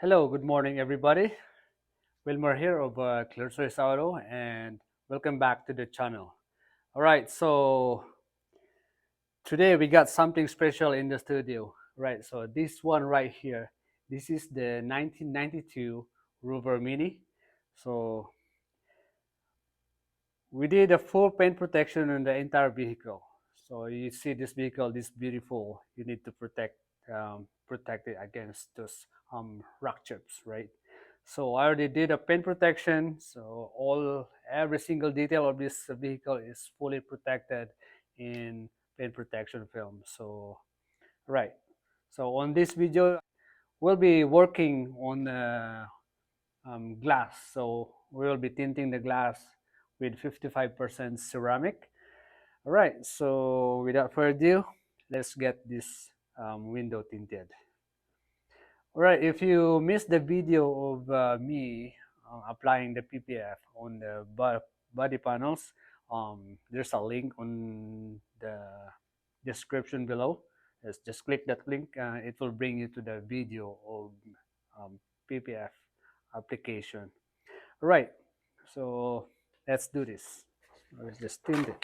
Hello, good morning, everybody. Wilmer here of Clear Source Auto, and welcome back to the channel. All right, so today we got something special in the studio. Right, so this one right here, this is the 1992 Rover Mini. So we did a full paint protection on the entire vehicle. So you see this vehicle, this beautiful. You need to protect it against those rock chips, right? So I already did a paint protection. So every single detail of this vehicle is fully protected in paint protection film. So right. So on this video, we'll be working on the glass. So we will be tinting the glass with 55% ceramic. All right, so without further ado, let's get this window tinted. All right, if you missed the video of me applying the PPF on the body panels, there's a link on the description below. Just click that link. It will bring you to the video of PPF application. All right, so let's do this. Let's just tint it.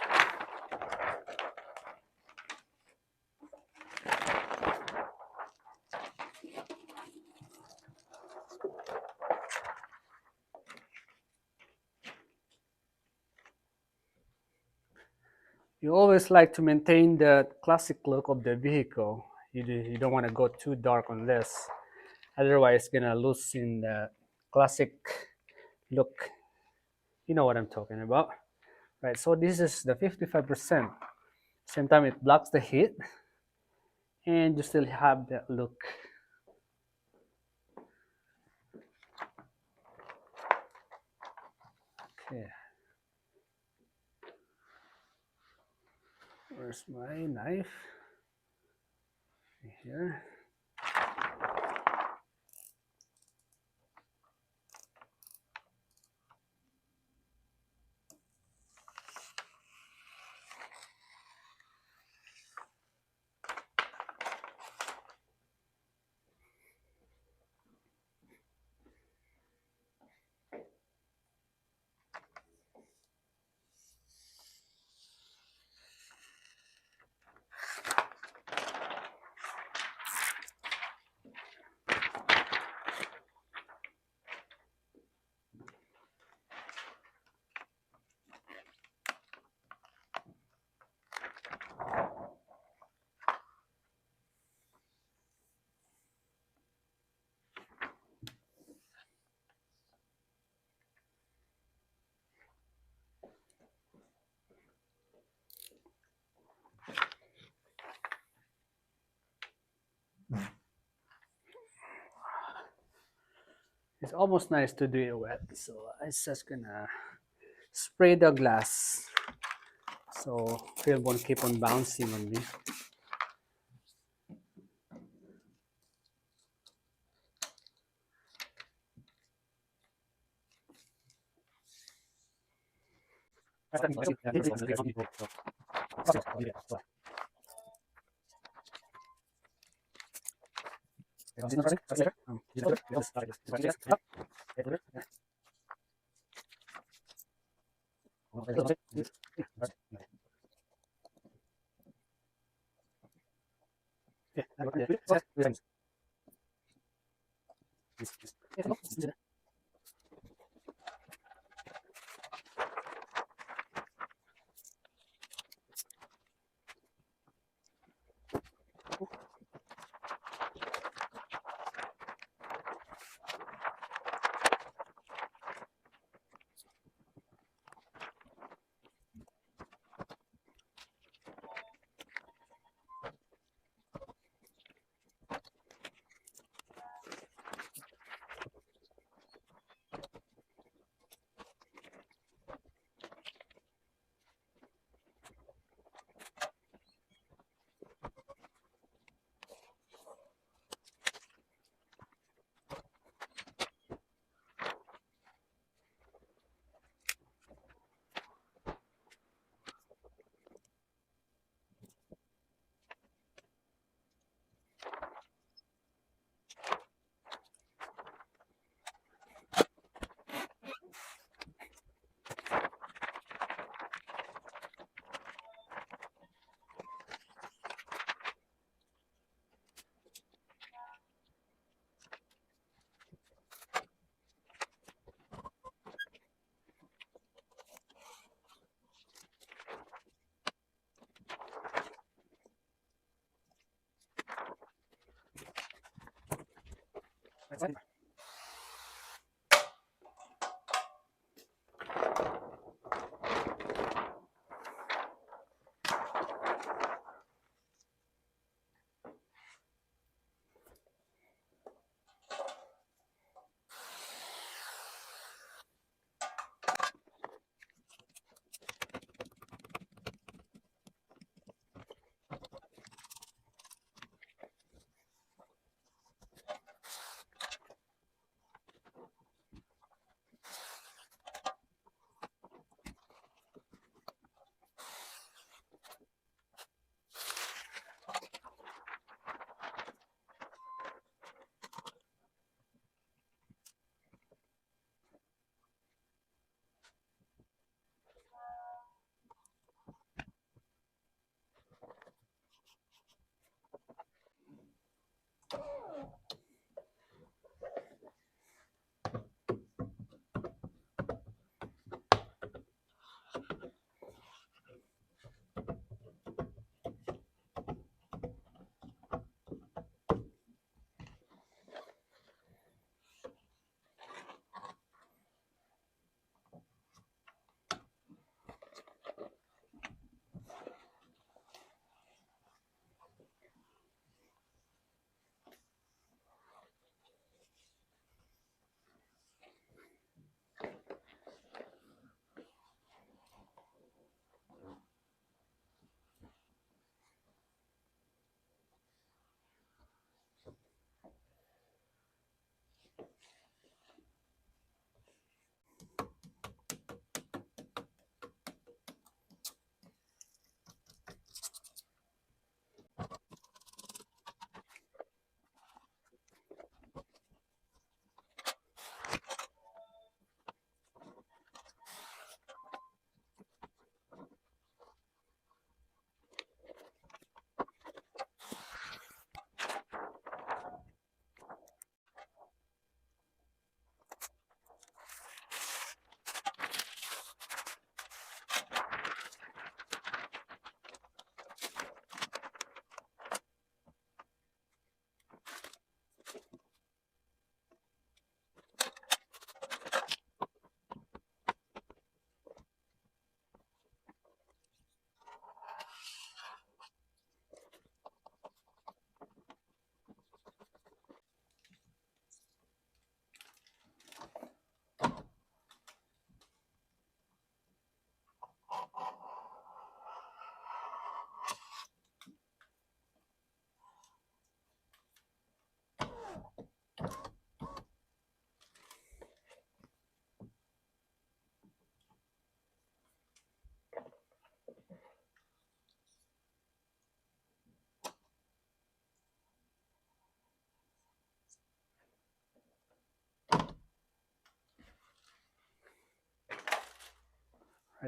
You always like to maintain the classic look of the vehicle. You don't want to go too dark on this. Otherwise, it's gonna lose in the classic look. You know what I'm talking about, right? So this is the 55%. Same time, it blocks the heat, and you still have that look. Okay, where's my knife? Here. It's almost nice to do it wet, so I'm just gonna spray the glass so film won't keep on bouncing on me. Right,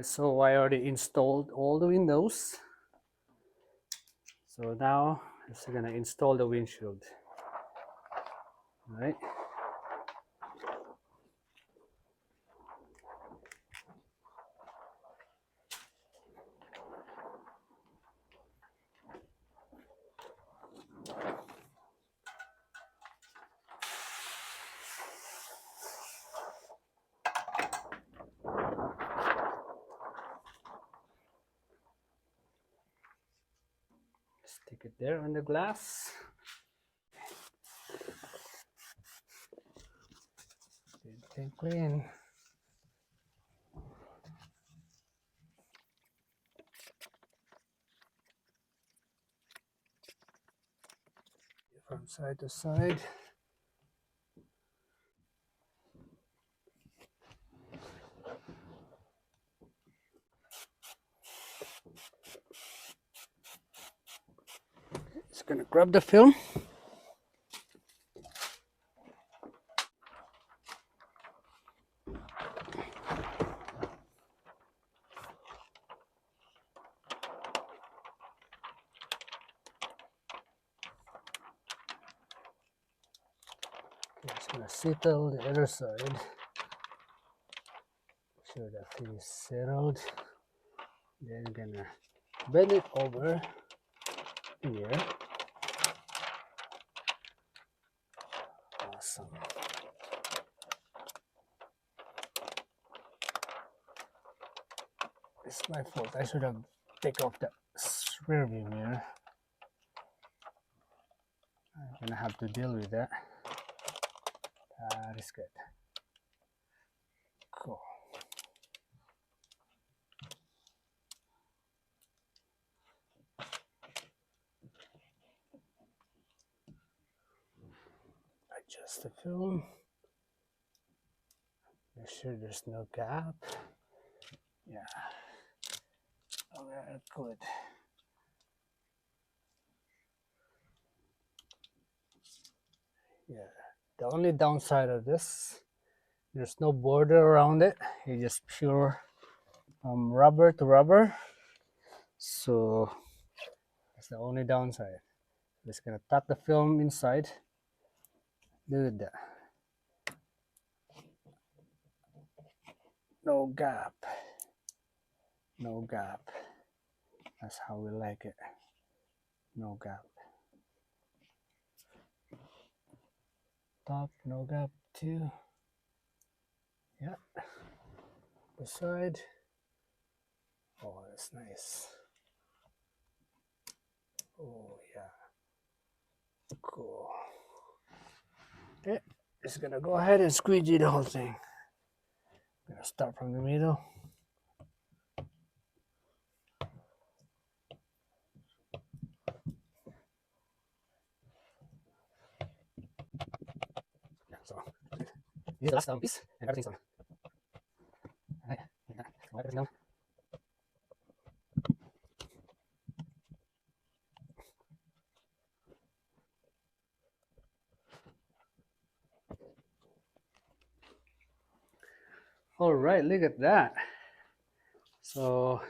so I already installed all the windows. So now I'm just gonna install the windshield. All right. Stick it there on the glass. Good and clean. From side to side. Just gonna grab the film. Just gonna settle the other side. Make sure that it is settled. Then gonna bend it over here. Awesome. It's my fault. I should have taken off the rear view mirror. I'm gonna have to deal with that. That is good. Cool. Adjust the film. Make sure there's no gap. Yeah. Okay, good. Yeah. The only downside of this, there's no border around it. It's just pure rubber to rubber. So that's the only downside. Just gonna tuck the film inside. Do that. No gap. No gap. That's how we like it. No gap. Top, no gap too. Yeah. The side. Oh, that's nice. Oh yeah. Cool. Okay, just gonna go ahead and squeegee the whole thing. Gonna start from the middle. Yeah, so this is the last piece, and everything's done. Alright, wipe everything down. All right, look at that. So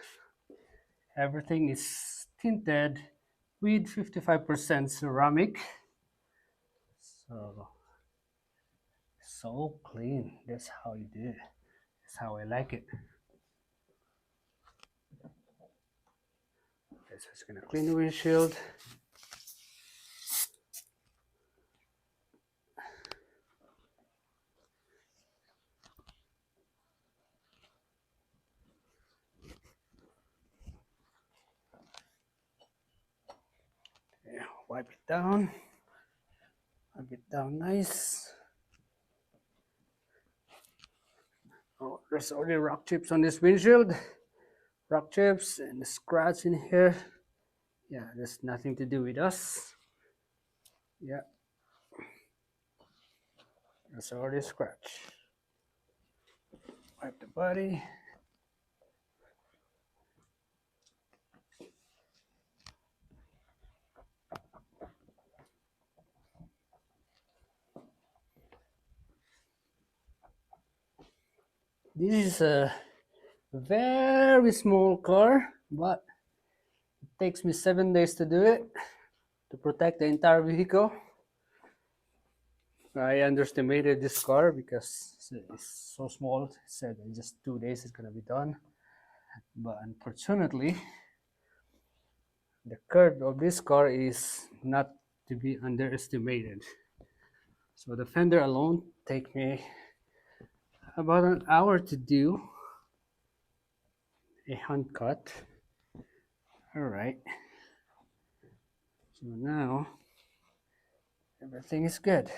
everything is tinted with 55% ceramic. So clean. That's how you do it. That's how I like it. Okay, so it's gonna clean the windshield. Yeah, wipe it down. Wipe it down nice. Oh, there's already rock chips on this windshield. Rock chips and the scratch in here. Yeah, there's nothing to do with us. Yeah, there's already a scratch. Wipe the body. This is a very small car, but it takes me 7 days to do it, to protect the entire vehicle. I underestimated this car because it's so small. It said in just 2 days it's gonna be done. But unfortunately, the curve of this car is not to be underestimated. So the fender alone take me about an hour to do a hand cut. All right. So now everything is good.